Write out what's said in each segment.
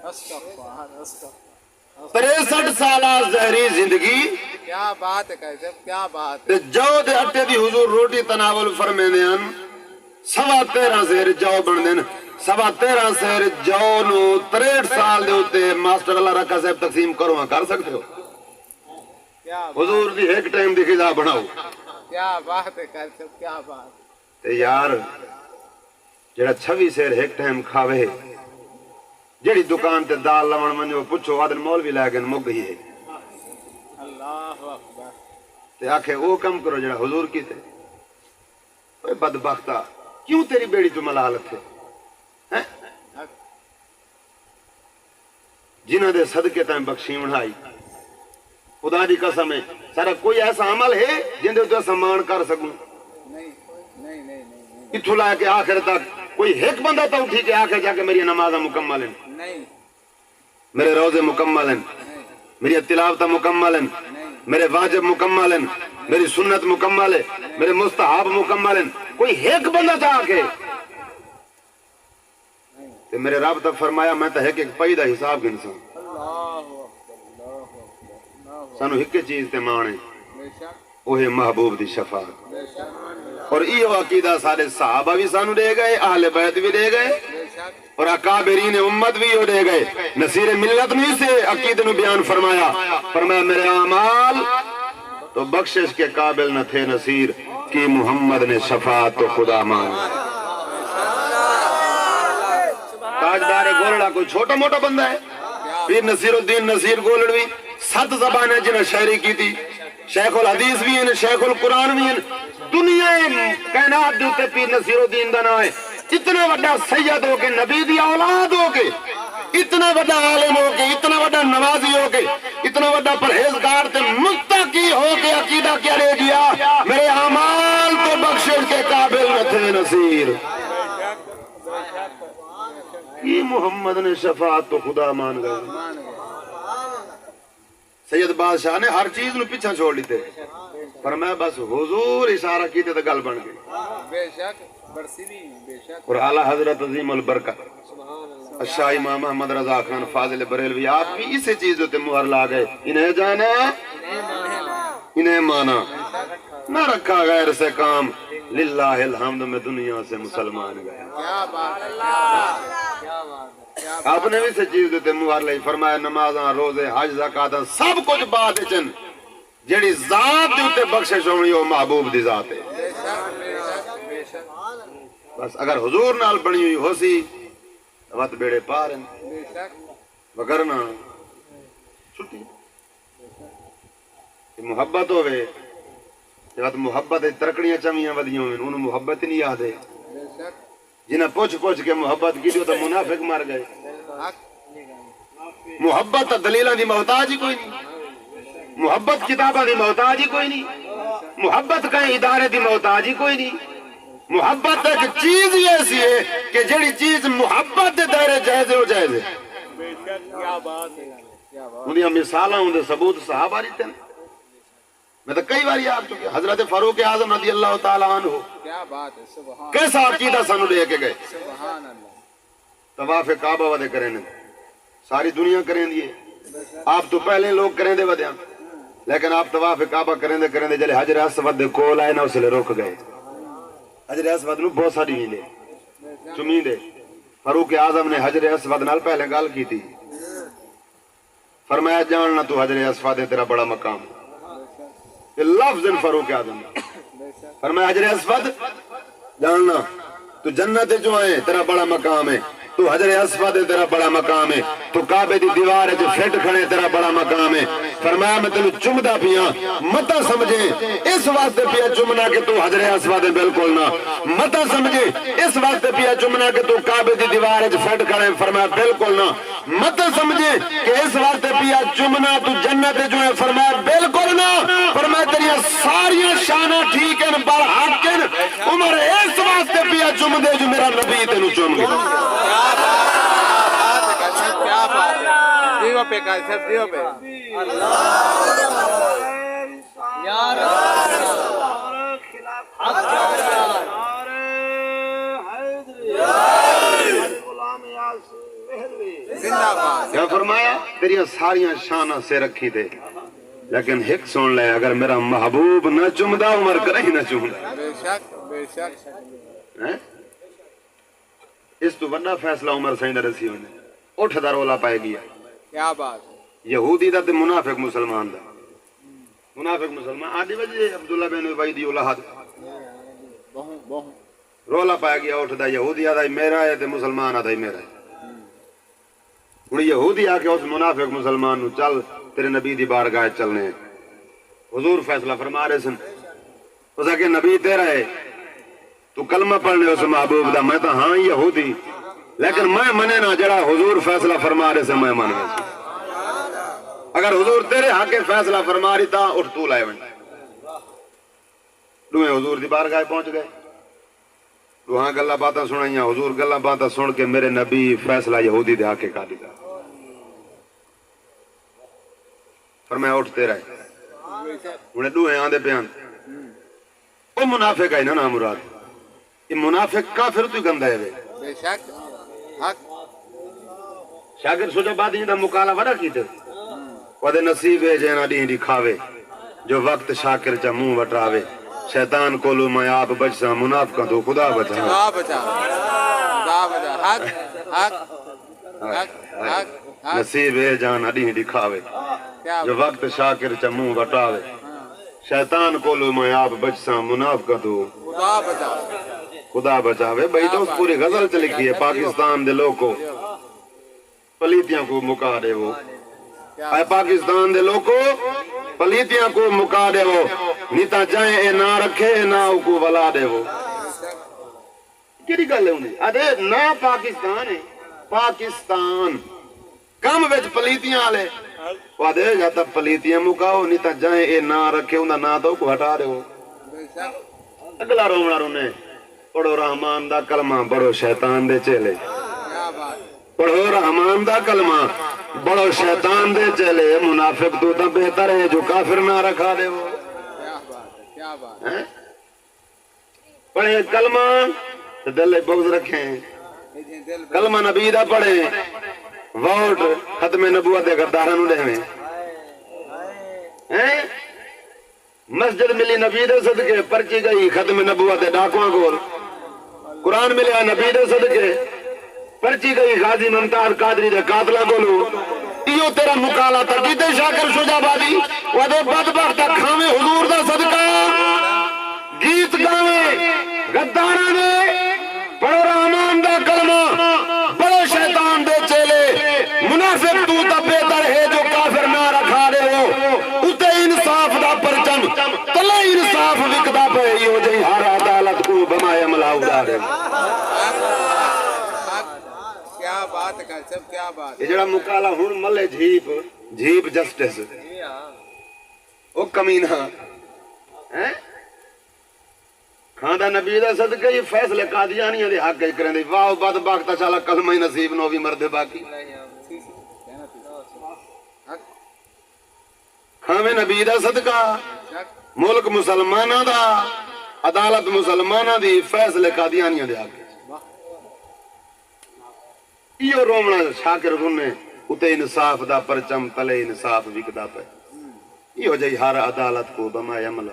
63 سالہ زہری زندگی کیا بات ہے کیسے کیا بات ہے. تے جو دے اٹے دی حضور روٹی تناول فرمیندے ہیں 13.5 سیر جو بندے ہیں 13.5 سیر جو نو 63 سال دے ہوتے ماسٹر اللہ رکھا صاحب تقسیم کرو ہاں کر سکتے ہو حضور دی ایک ٹائم دی خدا بناؤ. کیا بات ہے کیسے کیا بات. تے یار جڑا 26 سیر ایک ٹائم کھاوے جڑی دکان تے دال لون منجو پوچھو آدن مولوی لے کے مک گئی ہے اللہ اکبر. تے آکھے وہ کم کرو جڑا حضور کی تے اے بدبختہ کیوں تیری بیڑی تو ملالت ہے جنہ دے صدقے تائیں بخشی بنائی خدا دی قسم ہے سارا کوئی ایسا عمل ہے جن دے تو سامان کر سکوں نہیں نہیں نہیں نہیں اتھو لائے کہ آخر تک کوئی ایک بندہ تو اٹھی کہ آخر جا کے میری نمازہ مکمل ہیں نہیں میرے روزے مکمل ہیں میری تلاوت مکمل ہیں میرے واجب مکمل ہیں میری سنت مکمل ہے میرے مستحب مکمل ہیں کوئی ایک بندہ تھا آکے کہ میرے رب تک فرمایا میں تو ایک پیدا حساب کے انسان سانو ایک چیز تے مانے وہ ہے محبوب دی شفاعت اور یہ عقیدہ سارے صحابہ بھی سانو دے گئے اہل بیت بھی دے گئے اور اکابرین امت بھی ہو دے گئے نصیر ملت نہیں سے عقیدہ نو بیان فرمایا میرے اعمال تو بخشش کے قابل نہ تھے نصیر کی محمد نے شفاعت تو خدا مانگا. تاجدار گولڑا کوئی چھوٹا موٹا بندہ ہے پیر نصیر الدین نصیر گولڑوی 7 زبانیں جنہیں شاعری کی تھی شیخ الحدیث بھی ہیں شیخ القرآن بھی ہیں دنیا کائنات دیتے پیر نصیر الدین دا نام ہے اتنا بڑا سید ہو کے نبی دی اولاد ہو کے اتنا بڑا عالم ہو کے اتنا بڑا نوازی ہو کے اتنا بڑا پرہیزگار تے متقی ہو کے عقیدہ کیا لے گیا میرے اعمال تو بخشش کے قابل نہ تھے نصیر یہ محمد نے شفاعت تو خدا مان گئے. سید بادشاہ نے ہر چیز نو پیچھا چھوڑ لیتے پر میں بس حضور اشارہ کیتے تو گل بن گئی. بے شک برسی بھی بے شک. اور اعلیٰ حضرت عظیم البرکت شاہ امام محمد رضا خان فاضل بریلوی آپ بھی اسی چیز ہوتے مہر لا گئے انہیں جانا انہیں مانا نہ رکھا غیر سے کام للہ الحمد میں دنیا سے مسلمان گیا. آپ نے بھی سے چیز دیتے مہر لئی فرمایا نمازاں روزے حج زکات سب کچھ بات چن جیڑی ذات دیتے بخشش ہونی ہو محبوب دی ذات ہے. بس اگر حضور نال بنی ہوئی ہو سی وقت بیڑے پار ہیں وگرنا چھٹی محبت ہوئے وقت محبت ترکڑیاں چمیاں ودیاں ہوئے انہوں محبت نہیں یاد ہے جنہیں پوچھ کے محبت کی تو منافق مار گئے. محبت دلیلہ دی محتاج ہی کوئی نہیں محبت کتابہ دی محتاج ہی کوئی نہیں محبت کہیں ادارے دی محتاج ہی کوئی نہیں. محبت ایک چیز ہی ایسی ہے کہ جڑی چیز محبت دے دائرے جائز ہو جائز ہے. انہیں مثالہ ہوں دے ثبوت صحابہ رہتے ہیں میں تو کئی باری آپ چکے حضرت فاروق اعظم رضی اللہ تعالیٰ عنہ کیسا عقیدہ سانو لے کے گئے طواف کعبہ ودے کریں ساری دنیا کریں دیئے آپ تو پہلے لوگ کریں دے ودیاں لیکن آپ طواف کعبہ کریں دے جلے حجر اسود دے کول آئے نہ اسے لے روک گئے. حجر اسود نو بہت ساری نہیں دے چمین دے فاروق اعظم نے حجر اسود نال پہلے گال کی تھی فرمایا جاننا تو حجر اسود ہے تیرا بڑا مقام لفظ فاروق اعظم فرمایا حجر اسود جاننا تو جنت جو آئے تیرا بڑا مقام ہے تو حجر اسود تیرا بڑا مقام ہے تو کعبے دی دیوار ہے جو فٹ کھڑے تیرا بڑا مقام ہے. فرمایا میں تینوں چمدا پیا متا سمجھے اس واسطے پیا چمنا کہ تو حجر اسود بالکل نہ متا سمجھے اس واسطے پیا چمنا کہ تو کعبے دی دیوار ہے جو فٹ کھڑے فرمایا بالکل نہ متا سمجھے کہ اس واسطے پیا چمنا تو جنت جو ہے فرمایا بالکل نہ فرمایا تیری ساری شانہ ٹھیک ہیں برحق ہیں عمر اس واسطے پیا چم دے جو میرا نبی تینوں چم گئے. کیا بات ہے دیو پہ کا سب دیو پہ زندہ باد کیا فرمایا تیری ساریاں شانہ سے رکھی تھے لیکن ایک سن لے اگر میرا محبوب نہ چمدا عمر کرے ہی نہ چمدا بے شک اس تو بڑا فیصلہ عمر سائیں رسی ہونے اٹھ دا رولا پائے گیا کیا بات یہودی دا تے منافق مسلمان دا منافق مسلمان آدھی وجہ عبداللہ بن ابی دی اولاد بہوں رولا پایا گیا اٹھ دا یہودی آدھا میرا ہے تے مسلمان آدھا میرا ہے ہن یہودی آ کے اس منافق مسلمان نو چل تیرے نبی دی بارگاہ چلنے حضور فیصلہ فرما رہے سن اس کہ نبی تیرا ہے تو کلمہ پڑھنے اس محبوب دا میں تو ہاں یہودی لیکن میں منے نہ جڑا حضور فیصلہ فرما رہے سے میں منے اگر حضور تیرے حق فیصلہ فرما رہی تا اٹھ تو لائے ون دوئے حضور دی بارگاہ پہنچ گئے وہاں گلا باتیں سنائیاں حضور گلا باتیں سن کے میرے نبی فیصلہ یہودی دے حق کا دیتا فرمایا اٹھتے رہے انہیں دوئے آندے پیان وہ منافق ہے نا مراد یہ منافق کافر تو گندہ ہے بے شک حق شاگر سوچا بات یہ دا مقالہ وڑا کی تے ودے نصیب ہے جینا دین دی کھاوے جو وقت شاکر چا منہ وٹراوے شیطان کولو میں آپ بچسا منافقہ تو خدا بچا خدا بچا خدا بچا حق نصیب ہے جانا دین دی کھاوے جو وقت شاکر چا منہ وٹراوے شیطان کولو میں آپ بچسا منافقہ تو خدا بچاوے بھئی تو پوری غزل چ لکھی ہے پاکستان دے لوگ کو پلیتیاں کو مکا دے وہ اے پاکستان دے لوگ کو پلیتیاں کو مکا دے وہ نیتا جائیں اے نہ رکھے نہ کو ولا دے وہ کیڑی گل ہے انہیں ادے نہ پاکستان ہے پاکستان کم وچ پلیتیاں والے وادے یا تا پلیتیاں مکاؤ نیتا جائیں اے نہ رکھے انہاں نہ تو کو ہٹا دے وہ اگلا رونا رونے پڑھو رحمان دا کلمہ بڑو شیطان دے چلے پڑھو رحمان دا کلمہ بڑو شیطان دے چلے منافق تو تا بہتر ہے جو کافر نہ رکھا دے وہ پڑھے کلمہ تو دل بغض رکھیں کلمہ نبی دا پڑھے ووٹ ختم نبوت دے گردارہ دے میں مسجد ملی نبی دے صدقے پرچی گئی ختم نبوت دے ڈاکواں گول قرآن ملیا نبی دے صدقے پرچی گئی غازی ممتاز قادری دے قاتلہ گولو ایو تیرا مقالہ ترکیتے شاکر شجا بادی ودے بدبخت کھاویں حضور دا صدقہ گیت گاویں غدارہ نے پڑھو رحمان دا کلمہ بڑے شیطان دے چیلے منافق تو تا بہتر ہے جو کافر نہ رکھا دے ہو اتے انصاف دا پرچم تلے انصاف وکدا پہ ایو جئی ہر عدالت کو بمائے ملاؤ دا دے کیا بات کر سب کیا بات یہ جڑا مقالہ ہن ملے جھیپ جسٹس او کمینہ ہیں کھاندہ نبی دا صدقہ یہ فیصلے قادیانیاں دے حق کریں دے واہ بدبخت چالا کلمہ ہی نصیب نو بھی مرد باقی کھاویں نبی دا صدقہ ملک مسلمانہ دا عدالت مسلمانہ دی فیصلے قادیانیاں دے حق یہ رومنا شاکر رونے اتے انصاف دا پرچم تلے انصاف وکدا پہ یہ جئی ہر عدالت کو بما عملہ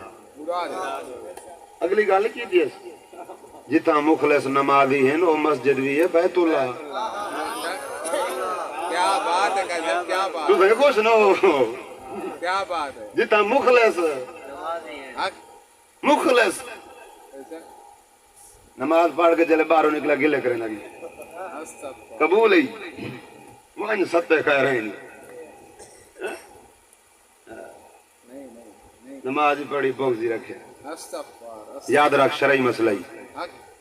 اگلی گل کی تھی جتا مخلص نمازی ہیں وہ مسجد بھی ہے بیت اللہ کیا بات ہے کیا بات تو بھائی کچھ نہ ہو کیا بات ہے جتا مخلص مخلص نماز پڑھ کے چلے باہروں نکلا گلے کرنے لگی قبول ہی وہ ستے کہہ رہے ہیں نماز پڑھی بغضی رکھے یاد رکھ شرعی مسئلہ ہی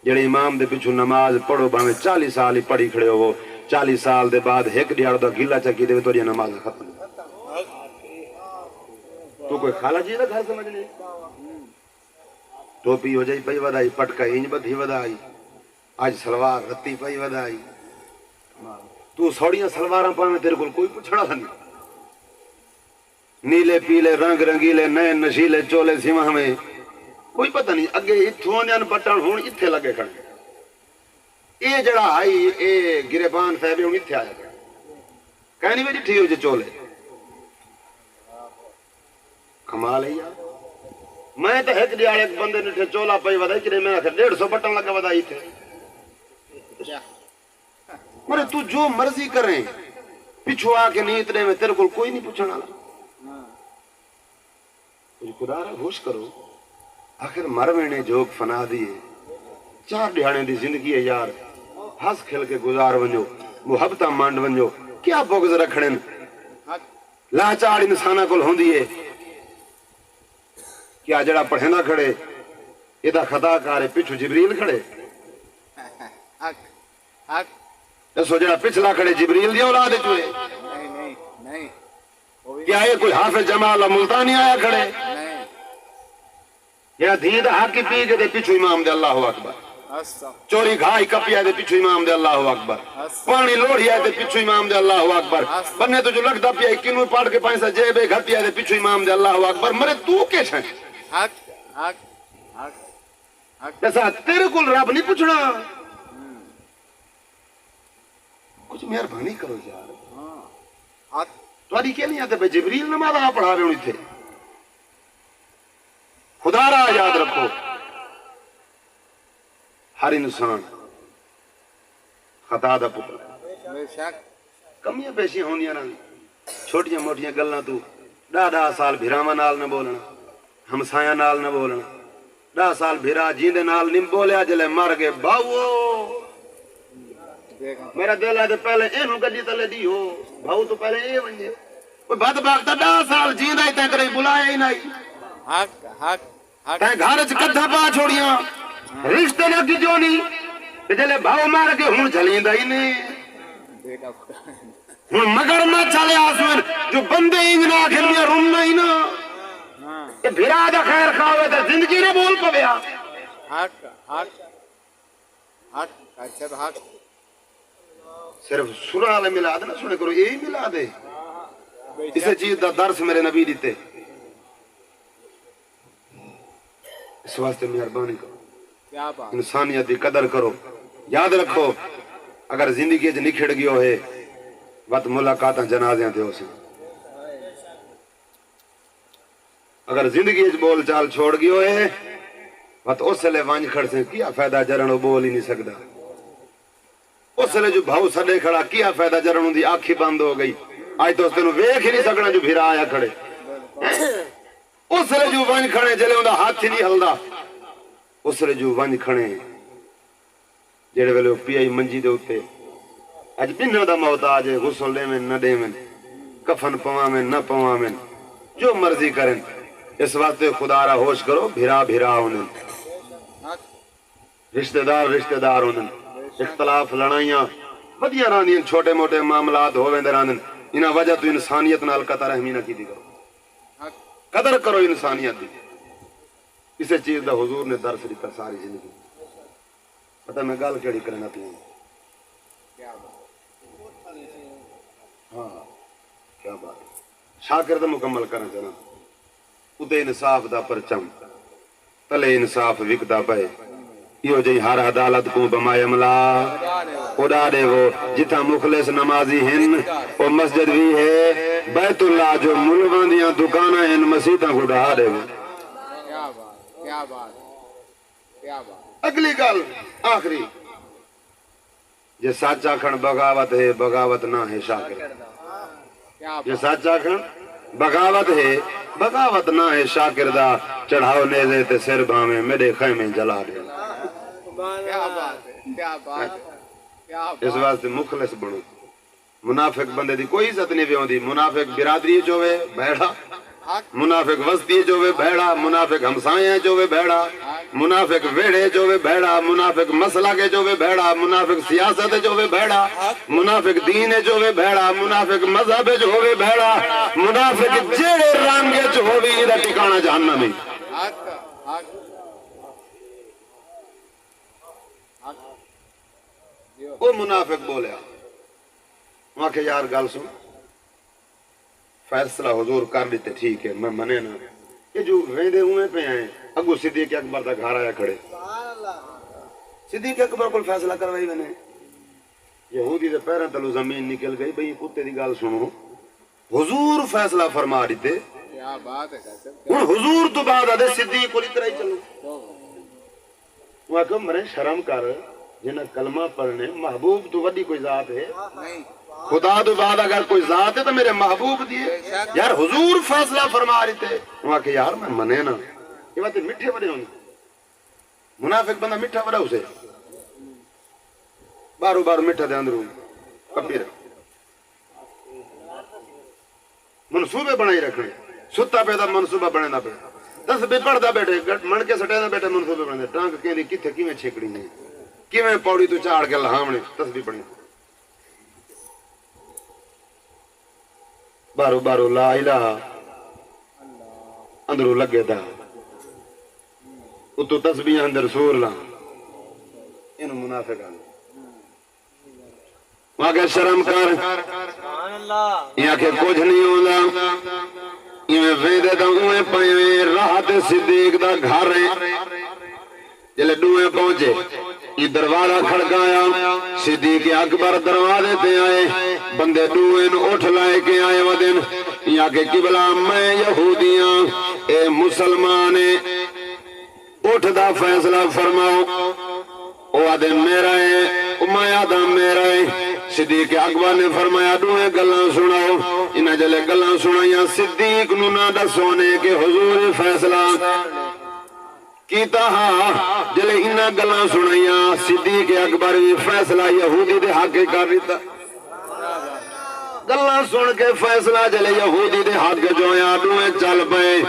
جڑے امام دے پیچھو نماز پڑھو باویں 40 سال ہی پڑھی کھڑے ہو 40 سال دے بعد ایک ڈیڑھ دا گلا چکی دے تو یہ نماز ختم تو کوئی خالا جی دا گھر سمجھ لے ٹوپی ہو جائی پئی ودائی پٹکا انج بدھی ودائی آج سلوار رتی پئی ودائی تو سوڑیاں سلواراں پاویں تیرے کول کوئی پوچھنا تھا نہیں نیلے پیلے رنگ رنگیلے نئے نشیلے چولے سیما ہمیں کوئی پتہ نہیں اگے اتھوں جان بٹن ہون اتھے لگے کھڑے اے جڑا آئی اے گریبان صاحب ہون اتھے آیا گیا کہنی میں ٹھیک ہو جو چولے کمال ہے یار میں تو ایک ڈیاڑ ایک بندے نے چولا پئی ودائی کہ میں 150 بٹن لگا ودائی تھے مرے تو جو مرضی کریں پچھو آ کے نہیں اتنے میں تیرے کو کوئی نہیں پوچھنا کچھ خدا را ہوش کرو آخر مروے نے جوگ فنا دیے 4 ڈیاڑے دی زندگی ہے یار ہس کھل کے گزار ونجو محبتہ مانڈ ونجو کیا بغض رکھنے لاچاڑ انسانہ کول ہوندی ہے کیا جڑا پڑھنا کھڑے یہ دا خطا کارے پچھو جبریل کھڑے دسو جڑا پچھلا کھڑے جبریل دی اولاد چوئے نہیں کیا یہ کوئی حافظ جمال ملتانی آیا کھڑے یا دھید حاکی پی کے دے پچھو امام دے اللہ اکبر چوری گھائی کپیا دے پچھو امام دے اللہ اکبر پانی لوڑی آئے دے پچھو امام دے اللہ اکبر بننے تو جو لگتا پیا کنوئی پاڑ کے پائنسا جیبے گھٹیا دے پچھو امام دے اللہ اکبر مرے تو کے چھیں جیسا تیرے کل رب نہیں پوچھنا کچھ مہربانی کرو یار تمہاری کیا نہیں آتے بھائی جبریل نماز آپ پڑھا رہے ہونی تھے خدا را یاد رکھو ہر انسان خطا دا پتر کمیاں پیشیاں ہونیاں نا چھوٹیاں موٹیاں گلاں تو 10 سال بھراواں نال نہ بولنا ہمسایاں نال نہ بولنا 10 سال بھرا جیندے نال نہیں بولیا جلے مر گئے باو میرا دل ہے پہلے اینو گڈی تلے دی ہو بھاؤ تو پہلے اے ونجے کوئی بدبخت 10 سال جیندا ہی تے کرے بلایا ہی نہیں تے گھر وچ کدھا پا چھوڑیاں رشتے نہ کیجو نہیں تے جلے بھاؤ مار کے ہن جلیندا ہی نہیں ہن مگر نہ چلے آسمان جو بندے انج نہ کھلیا رونا ہی نہ کہ بھرا دا خیر کھاوے تے زندگی نہ بول پویا صرف سورہ علیہ ملاد نہ سنے کرو یہی ملاد ہے اسے چیز دا درس میرے نبی دیتے اس واسطے مہربانی کرو انسانیت دی قدر کرو یاد رکھو اگر زندگی چ نکھڑ گیو ہے وقت ملاقاتاں جنازیاں تے ہو سن اگر زندگی چ بول چال چھوڑ گیو ہے وقت اس لے وانج کھڑ سے کیا فائدہ جرن بول ہی نہیں سکدا اس لئے جو بھاؤ سڑے کھڑا کیا فائدہ جرنوں دی آنکھی بند ہو گئی آج تو اس تینوں ویکھ ہی نہیں سکنا جو بھیرا آیا کھڑے اس لئے جو ونج کھڑے جلے ہوں دا ہاتھ ہی نہیں ہلدا اس لئے جو ونج کھڑے جڑے ویلے پی آئی منجی دے ہوتے اج بنہ دا موت آجے غسل لے میں نہ دے میں کفن پوا میں نہ پوا میں جو مرضی کریں اس واسطے خدا را ہوش کرو بھیرا بھیرا ہونے رشتہ دار ہونے اختلاف لڑائیاں بدیاں راندیاں چھوٹے موٹے معاملات ہوویں دے راندن انہاں وجہ تو انسانیت نال قطع رحمی نہ کیتی کرو قدر کرو انسانیت دی اسے چیز دا حضور نے درس دیتا ساری زندگی پتہ میں گل کیڑی کرنا پیا ہاں کیا بات شاکر دا مکمل کرنا چاہنا اتے انصاف دا پرچم تلے انصاف وکدا پئے یہ جی ہر عدالت کو بمائے عملہ اڑا دے وہ جتھا مخلص نمازی ہن وہ مسجد بھی ہے بیت اللہ جو ملواندیاں دکانہ ہن مسیحتاں کو ڈھا دے وہ اگلی گل آخری جے سچا کھن بغاوت ہے بغاوت نہ ہے شاکر جے سچا کھن بغاوت ہے بغاوت نہ ہے شاکر دا چڑھاؤ نیزے تے سر بھاویں میرے خیمے جلا دے اس واسطے مخلص بنو منافق بندے دی کوئی عزت نہیں ہوندی منافق برادری چوے بھیڑا منافق وسطی چوے بھیڑا منافق ہمسائیں چوے بھیڑا منافق ویڑے چوے بھیڑا منافق مسئلہ کے چوے بھیڑا منافق سیاست چوے بھیڑا منافق دین چوے بھیڑا منافق مذہب چوے بھیڑا منافق جیڑے رنگ چوے دا ٹھکانہ جہنم ہے وہ منافق بولیا وہاں کہ یار گل سن فیصلہ حضور کر دیتے ٹھیک ہے میں منے نا یہ جو ویندے ہوئے پہ آئے اگو صدیق اکبر تک گھر آیا کھڑے صدیق اکبر کو فیصلہ کروائی میں نے یہودی دے پیراں تلو زمین نکل گئی بھئی کتے دی گل سنو حضور فیصلہ فرما دیتے کیا بات ہے قاسم ہن حضور تو بعد آدھے صدیق کو طرح ہی چلو وہ کہ مرے شرم کر جنہیں کلمہ پڑھنے محبوب تو وڈی کوئی ذات ہے نہیں خدا تو بعد اگر کوئی ذات ہے تو میرے محبوب دیے یار حضور فیصلہ فرما دیتے وہ کہ یار میں منے نا یہ باتیں میٹھے بڑے ہوں منافق بندہ میٹھا بڑا اسے بارو بارو میٹھا دے اندروں کپی رکھ منصوبے بنائی رکھنے ستا پیدا منصوبہ بنے نہ پہ دس بھی پڑھ دا بیٹھے من کے سٹے نہ بیٹھے منصوبے بنے ٹانک کے دی کتھے کیویں چھکڑی نہیں کیویں پوڑی تو چاڑ کے لہامنے تسبیح پڑھنی بارو بارو لا الہ اندروں لگے دا اتو تسبیح اندر سور لا انہوں منافق آنے وہاں کے شرم کر یہاں کے کچھ نہیں ہوتا یہ ویدے دا اوے پائیں راحت صدیق دا گھر ہے جلے ڈوئے پہنچے یہ دروازہ کھڑکایا صدیق اکبر دروازے تے آئے بندے ڈوئے نو اٹھ لائے کے آئے ودن یہاں کے قبلہ میں یہودیاں اے مسلمانے اٹھ دا فیصلہ فرماؤ او آدھے میرا ہے میں آدھا میرا ہے صدیق اکبر نے فرمایا ڈوئے گلاں سناؤ انہیں جلے گلاں سنائیاں صدیق نو نہ دسونے کے حضور فیصلہ کیتا ہاں جلے انہیں گلاں سنائیاں صدیق اکبر بھی فیصلہ یہودی دے حق کر دیتا گلاں سن کے فیصلہ جلے یہودی دے حق جویا ڈوئے چل پے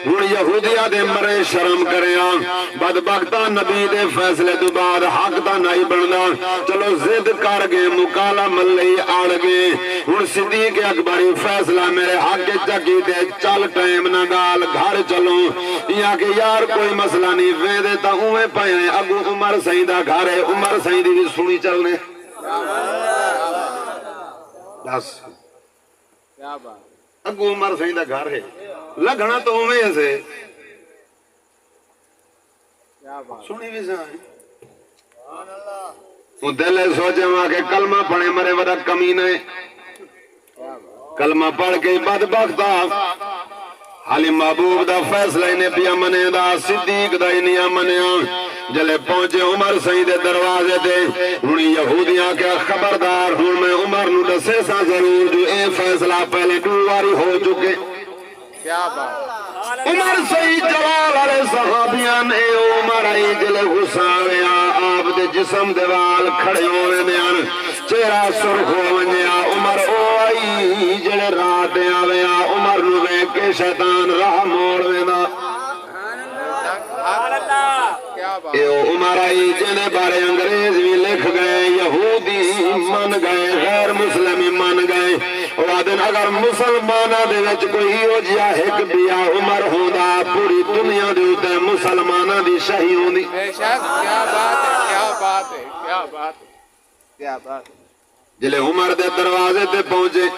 ہن یہودیاں دے مرے شرم کریاں بدبختاں نبی دے فیصلے تو بعد حق دا نہیں بندا چلو ضد کر گئے مکالا ملئی آڑ گئے ہن صدیق اکبر فیصلہ میرے حق چکی تے چل ٹائم نہ گال گھر چلو یا کہ یار کوئی مسئلہ نہیں ویدے تا اوے پئے اگو عمر سائیں دا گھر ہے عمر سائیں دی بھی سنی چلنے بس کیا بات اگو عمر سائیں دا گھر ہے لگنا تو اوے سے کیا بات سنی بھی سائیں وہ دل سوچے وہاں کے کلمہ پڑھے مرے ودا کمینے کلمہ پڑھ کے بدبختا حالی محبوب دا فیصلہ انہیں پیا منے دا صدیق دا انہیں منیا جلے پہنچے عمر سائیں دے دروازے دے ہونی یہودیاں کے خبردار ہون میں عمر نو دسے سا ضرور جو اے فیصلہ پہلے دواری ہو چکے کیا بات عمر سائیں جلال علیہ صحابیاں نے عمر آئی جلے غساویا آپ دے جسم دے وال کھڑے ہوئے دیان چہرہ سرخ ہوئے عمر آئی جلے رات آویا عمر نو بے کے شیطان راہ موڑ وینا کیا بات اے عمر آئی جنے بارے انگریز بھی لکھ گئے یہودی من گئے غیر مسلمی من گئے وعدن اگر مسلمانہ دے وچ کوئی ہو جیا ایک بیا عمر ہوندا پوری دنیا دے ہوتے مسلمانہ دی شہی ہوندی بے شک کیا بات ہے کیا بات ہے کیا بات ہے کیا بات ہے جلے عمر دے دروازے تے پہنچے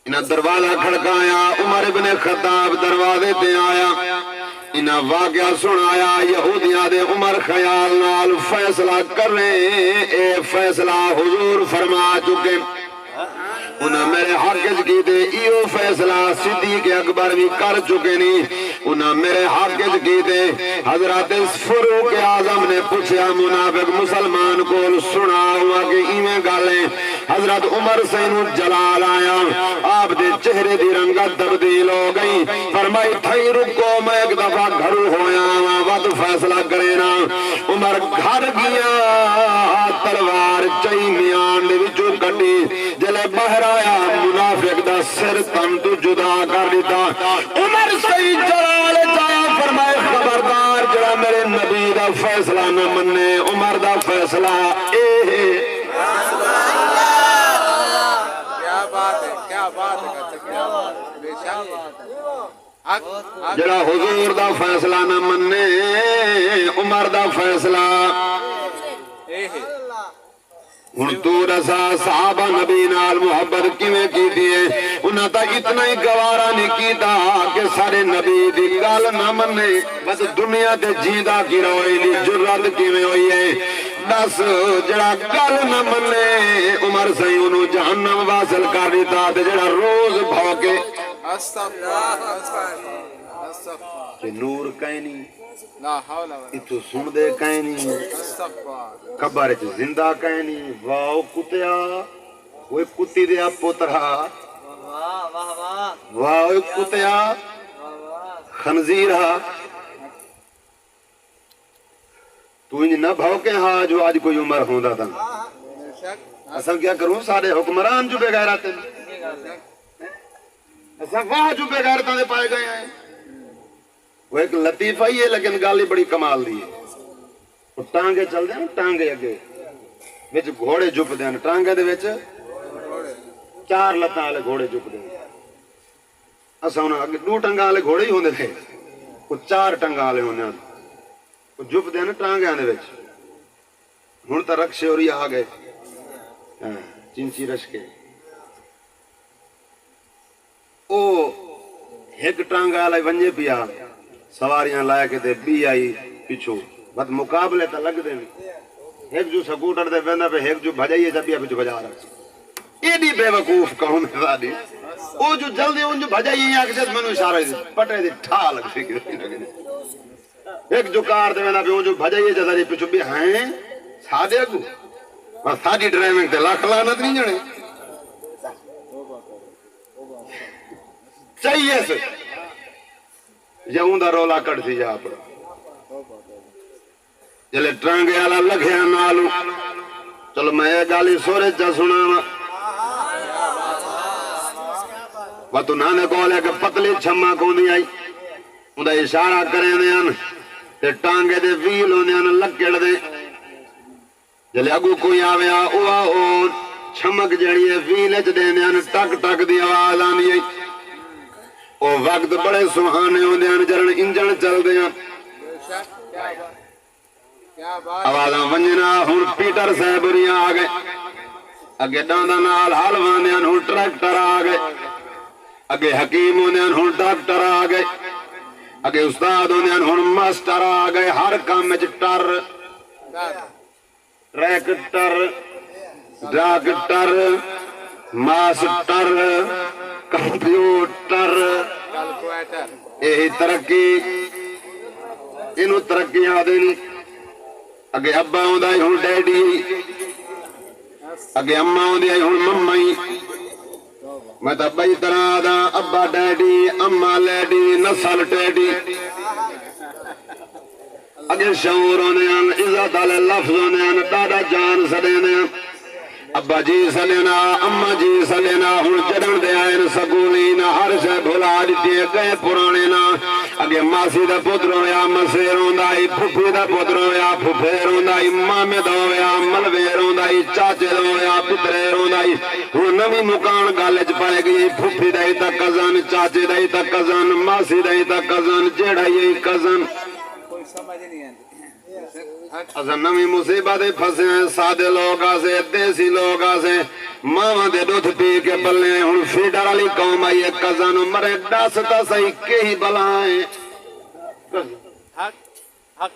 انہاں دروازہ کھڑکایا عمر ابن خطاب دروازے تے آیا انہاں واقعہ سنایا یہودیاں دے عمر خیال نال فیصلہ کر رہے اے فیصلہ حضور فرما چکے انہاں میرے حق کی دے ایو فیصلہ صدیق اکبر بھی کر چکے نہیں انہاں میرے حق کی دے حضرت فاروق اعظم نے پوچھا منافق مسلمان کو سنا ہوا کہ ایویں گالیں حضرت عمر سینو جلال آیا آپ دے چہرے دی رنگت تبدیل ہو گئی فرمائی تھائی رکو میں ایک دفعہ گھرو ہویا وقت فیصلہ کرے نا عمر گھر گیا تلوار چائی میان دے وچوں کٹی جلے باہر آیا منافق دا سر تن تو جدا کر دیتا عمر سید جلال جایا فرمائے خبردار جڑا میرے نبی دا فیصلہ نہ مننے عمر دا فیصلہ کیا بات ہے کیا بات ہے کیا بات ہے بے شک جڑا حضور دا فیصلہ نہ مننے عمر دا فیصلہ ہن تو رسا صحابہ نبی نال محبت کیویں کیتی ہے انہاں تا اتنا ہی گوارا نہیں کیتا کہ سارے نبی دی گل نہ مننے بس دنیا تے جیندا کی روئی دی جرات کیویں ہوئی ہے دس جڑا گل نہ منے عمر سی انہوں جہنم واصل کر دیتا تے جڑا روز بھوکے کہ نور کہیں نہیں لا حول ولا اتو سن دے کہیں نہیں استغفر قبر چ زندہ کہیں نہیں واو کتیا وہ کتی دیا پوترا واو کتیا خنزیرہ تو انج نہ بھوکے ہاں جو آج کوئی عمر ہوندا تھا اصل کیا کروں سارے حکمران جو بے غیرت ہیں اصل واہ جو بے غیرتاں دے پائے گئے ہیں وہ ایک لطیفہ ہی ہے لیکن گالی بڑی کمال دی ہے وہ ٹانگے چل دیں ٹانگے اگے وچ گھوڑے جھپ دیں ٹانگے دے وچ 4 لتاں والے گھوڑے جھپ دیں اساں انہاں اگے 2 ٹنگاں والے گھوڑے ہی ہوندے تھے وہ 4 ٹنگاں والے ہوندے وہ جھپ دیں ٹانگیاں دے وچ ہن تا رکشے اور آ گئے چنچی رش کے او ایک ٹانگا والا ونجے پیا سواریاں لائے کے تے بی آئی پیچھو بس مقابلے تا لگ دیں ایک جو سکوٹر دے ویندا پہ ایک جو بھجائیے جبیا پیچھو بجا رہا ایڈی بے وقوف قوم ہے ساری او جو جلدی ان جو بھجائیے یا کہ منو اشارہ دی پٹے دی ٹھا لگ سی ایک جو کار دے ویندا پہ ان جو بھجائیے جدا پیچھو بھی ہیں سادے کو بس ساری ڈرائیونگ تے لاکھ لعنت نہیں جنے چاہیے سے یہوں دا رولا کٹ سی جا پر جلے ٹرانگے والا لکھیا نالو چلو میں یہ گالی سورے چا سنا وہ تو نانے کو لے کہ پتلی چھما کو نہیں آئی ان دا اشارہ کریں دے ان تے ٹانگے دے ویل ہونے ان لکڑ دے جلے اگو کوئی آویا اوہ اون چھمک جڑی ہے ویل اچ دے ان ٹک ٹک دی آواز آنی ہے او وقت بڑے سہانے ہوندے ہیں جرن انجن چل دے ہیں آوازاں ونجنا ہن پیٹر صاحبریاں آ گئے اگے ڈاندا نال حل واندے ہیں ہن ٹریکٹر آ گئے اگے حکیم ہوندے ہیں ہن ڈاکٹر آ گئے اگے استاد ہوندے ہیں ہن ماسٹر آ گئے ہر کام وچ ٹر ٹریکٹر ڈاکٹر ماسٹر کمپیوٹر یہی ترقی انہوں ترقی آدھے نہیں اگے ابا ہوندہ ہے ہن ڈیڈی اگے اماں ہوندی ہے ہن ممائی میں تا بئی طرح آدھا ابا ڈیڈی اماں لیڈی نسل ٹیڈی اگے شعور ہوندے ہیں عزت والے لفظ ہوندے ہیں دادا جان سدے نے ابا جی سلینا اما جی سلینا ہن چڑھن دے آئے سکولی نہ ہر شے بھلا دیتی گئے پرانے نا اگے ماسی دا پتر ہویا مسیر ہوندائی پھپھی دا پتر ہویا پھپھیر ہوندائی مامے دا ہویا ملویر ہوندائی چاچے دا ہویا پتریر ہوندائی ہن نوی مکان گالج پائے گئی پھپھی دائی تا کزن چاچے دائی تا کزن ماسی دائی تا کزن جیڑا یہ کزن کوئی سمجھ نہیں آتی اصل نمی مصیبت پھسے ہیں سادے لوگ آسے دیسی لوگ آسے ماما دے دودھ پی کے بلنے ہن فیڈر علی قوم آئی ہے کزن مرے ڈاس تا سہی کہی بلائیں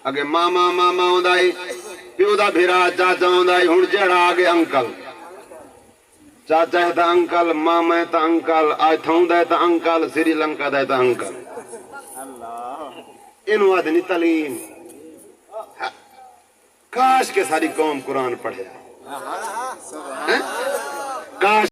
اگے ماما ماما ہوندائی پیو دا بھیرا چاچا ہوندائی ہن جڑا آگے انکل چاچا ہے تا انکل ماما ہے تا انکل آج تھاؤں دا ہے تا انکل سری لنکا دا ہے تا انکل انہوں آدھنی تعلیم کاش کے ساری قوم قرآن پڑھے کاش